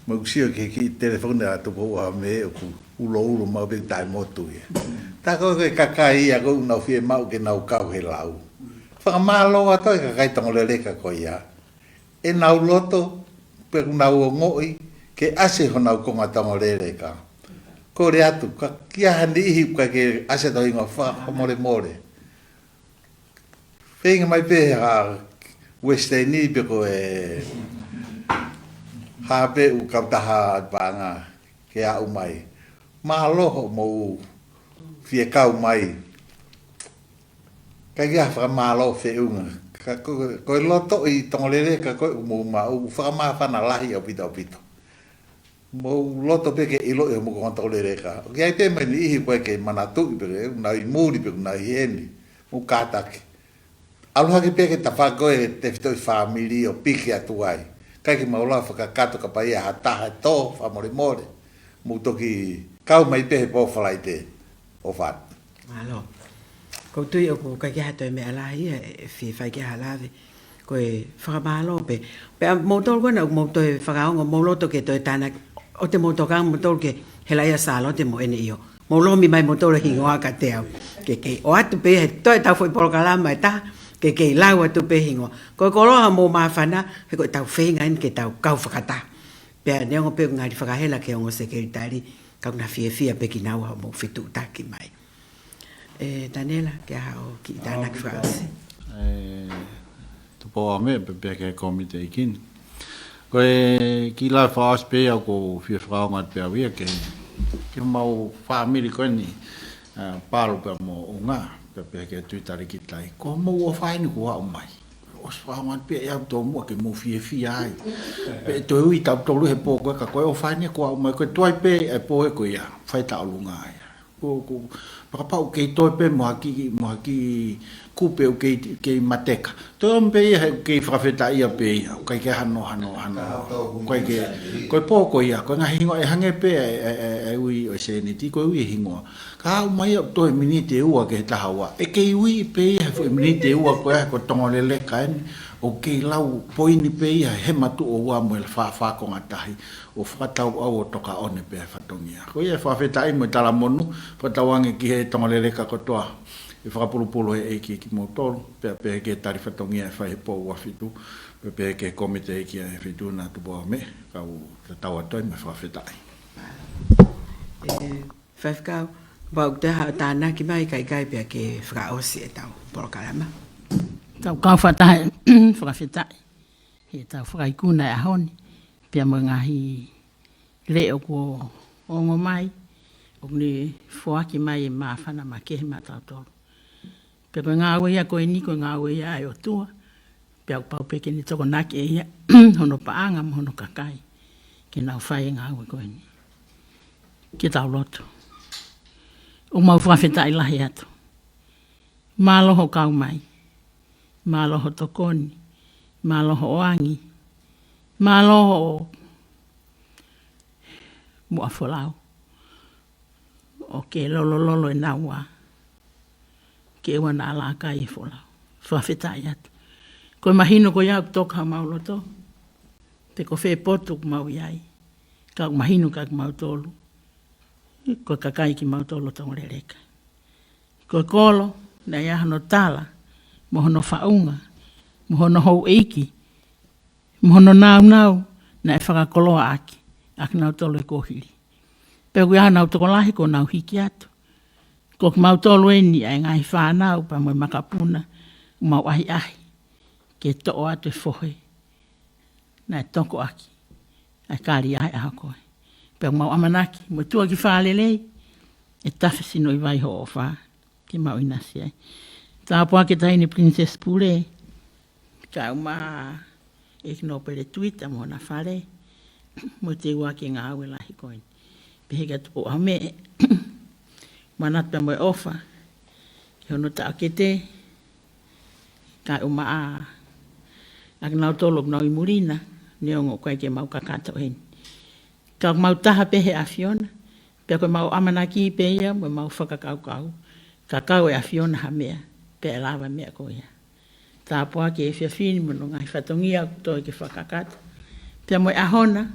mo usio ke ki telefone a tu po a me ku ulo ma be tai motu e ta ko ke kakai a ko na fie mau ke na ka he lau fa malo a to ka kai tong le ka ko ya e na loto pe na ngoi ke ase ho na ko ngata mo le ka ko re atu ka kia handi hi ka ke ase to inga fa more Penga mai pe ha Westeni pe ko e ha pe u ka ta ha banga ke a umai ma lo mo fie ka umai ka ga fa ma lo fe unga ka ko lo to I tongolele ka ko mo ma u fa ma fa na lahi o pito mo lo to pe ke ilo e mo ko tongolele ka ke ai pe me ni hi ko ke manatu pe na I muri pe na hieni mo ka ta Aluha ki peke ta whakoe te whitoi whamiri o piki atu ai. Kai ki maula whakakato ka pai a hataha tō whamore. Mu toki kau mai pehe pō whalai te o what. Malo. Ko tui o ko kai ki hato e me alahi e whi whai ki halawe. Ko e whakamalo pe. Pe a mōtol kona o mōtoi whakaongo mōloto ke toi tāna. O te mōtokang mōtol ke helai a sālo te mo ene iyo. Mōlomi mai mōtolo hingoa ka te au. Ke o atu pe he toi tau whai porokalama e taha. Ke lau atu pehingo. Ko koloha mo mawhana, he ko tau whengan ke tau kau whakata. Pea neongo peo ngari whakahela ke ongo sekeritari, kau na fia pe ki naua mo whitu taki mai. Tanela, ke hao ki tāna ki whakasi. Tupo ame pe ke komite ikin. Ko ki lai whaas pe au ko fia whakaongat pe awia ke mau whaamiri koe ni pālo pe mo o ngā. Pe ke tuitari ki tai ko mo o fai ni ko au mai o swangan pe ya to mo ke mo fie ai pe to ui ta to lu he po ko ka ko o fai ni ko au mai ko toi pe e po e ko ya fai ta lu nga ko pa pa ke toi pe mo ki ku pe ke mateka to pe ke frafeta ia pe ko ke hano ko po ko ya ko nga hingo e hange pe e ui o se ni ti ko ui hingo ka mai to minute ua ke tahawa e ke ui pe fo minute ua ko tongolele kan o ke lau poini pe he matu o wa mo fa ko ngatahi o fatau au toka one pe fatongia ko ia fa fetai mo tala monu fatawange ki he tongolele ka ko toa e fa pulu e ki motor pe ke tari fatongia fa he po wa fitu pe ke komite ki e fitu na tu bo me ka o tawa toi me fa fetai Fafkau Bau te hao tāna ki mai kai pia ke whakaosi e tau porokalama. Tau kau whatahe whakawhetai. He tau whakaikuna e ahoni. Pia mo ngahi leo ko ongo mai. O ni whoaki mai e mawhana ma kehe ma tau tolu. Pia ko ngā wea ko e niko ngā wea e o tua. Pia ko pau peke ni toko naki e ia. Hono paanga mo hono kakai. Ke nau whai ngā wea ko e ni. Ke tau loto. O mau whawhetai lahi atu. Māloho kau mai. Māloho tokoni. Māloho oangi. Māloho mua wholau. O ke lolo e naua. Ke ewa nā lākai e wholau. Whawhetai atu. Koe mahino ko iau toka mauloto. Te ko whē potu mau iai. Kau mahino kak mau tolu. Ko kakai ki mautolo tong rereka. Ko kolo, na ia hono tala, mo hono whaunga, mo hono hou eiki, mo hono nau, na e whakakoloa aki, aki nau tolo e kohiri. Pea kui aha nau toko lahi ko nau hiki atu. Ko ki mau tolo eni ai ngai whanau pa moi makapuna, mau ahi ahi, ke to'o atu e fohe, na e toko aki, ai kāri ahi aha koe. Pea mau amanaki, mo tua ki whaalelei, e tawhi sino i vai ho o wha, ki mau inasi ai. Tāpua ke taini Princess Pule, ka umaha e kino pere tuita mo na whare, mo te ua ki ngā aue lahi koe. Pehega tupo ame, manat pa moe ofa, ki hono ta akete, ka umaha, ak nau tolo nau i murina, neongo koe ke mau kakato heni. Ka mau taha pehe a Fiona, pea koe mau amanaki pe ia, mo mau whakakau-kau, kakau e a Fiona ha mea, pe e lava mea koe ia. Tāpua ke e whiawhini mono ngai whatongia toi ke whakakata. Pea moe ahona,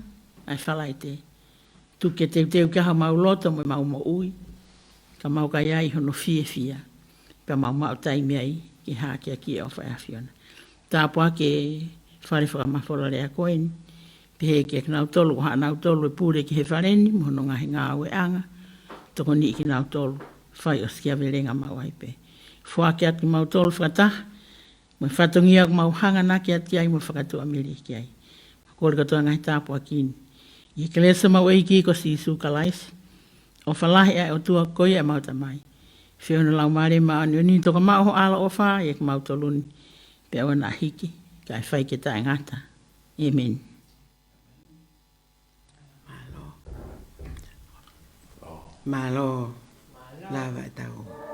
ai whalai te. Tu ke teu kia ha mau loto moe mau mo ui, ka mau ka iai hono fia. Pea mau tai mea i, ki hākia ki e o whai a Fiona. Tāpua ke whare whakamawhora rea koeni, pehe ke nau tolu, ha nau tolu e pūre ki he whareni, mono ngahi ngā aue anga, toko ni ki nau tolu, whai o skia verenga mau aipe. Fuake atu mau tolu whakataha, mo whatongia mau hanga na ki ati ai mo whakatua miri ki ai. Kore katoa ngai tāpua kini. I ke lesa mau eiki ko si isu kalaisi, o whalahi ai o tua koi e mau tamai. Whiona lau maare maa ni oni toka maa ho ala o wha, e mau toluni, pe awa na hiki, ka e whai ke tae ngata. Amen. Malo. Lava e tau.